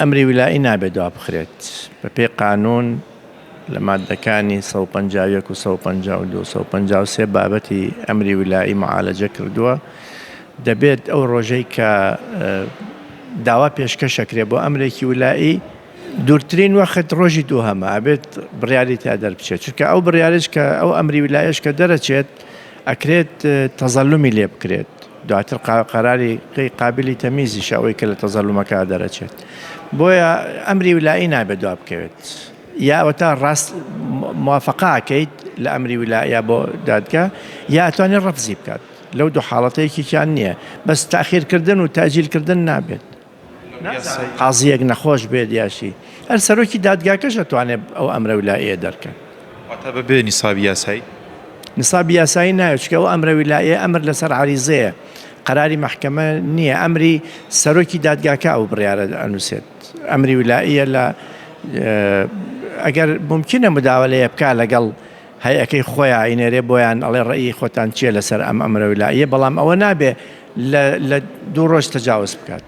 ئەمری ویلایی نابێت دوا بخرێت بە پێی قانون لە مادەکانی 151 و 152 و 153 بابەتی ئەمری ویلایی معالەجە کردووە دەبێت ئەو ڕۆژەی کە داوا پێشکەشەکرێ بۆ ئەمرێکی ویلایی دوورترین وەخت ڕۆژی دووهەمە ئەبێت بڕیاری تا دەربچێت چونکە ئەو بڕیارش کە ئەو ئەمری ویلایەش کە دەرەچێت ئەکرێت تەزەلومی لێ بکرێت دواتر قەراری قابلی تەمیزیش ئەوەی کە لە تەزەلومەکە دەرەچێت بۆیە ئەمری ویلایی نابێت دوا بکەوێت یاوەتا ڕاست موافقەکەیت لە ئەمری ویلایە بۆ دادگا یا ئەتوانێت ڕەفزی بکات لەو دوو حاڵەتەیەکیان نییە بەس تاخیرکردن و تاجیلکردن نابێت قازیەک نەخۆش بێت یاشی هەر سەرۆکی دادگاکەش ئەتوانێت ئەو ئەمرە ویلایە دەرکەن واتە بەبێ نیسابی یاسایی نسابی یاسایی نایە چکە ئەو ئەمرە ویلایە ئەمر لەسەر عریزەیە قەراری محکەمە نییە ئەمری سەرۆکی دادگاکە ئەو بڕیارە ئەنووسێت ئەمری ویلاییە لە ئەگەر ممکنە مداوەلەیە بکا لەگەڵ هەیەکەی خۆیان ئینێرێ بۆیان ئەڵێ ڕێی خۆتان چییە لەسەر ئەم ئەمرە ویلاییە بەڵام ئەوە نابێ لە دوو ڕۆژ تەجاوز بکات.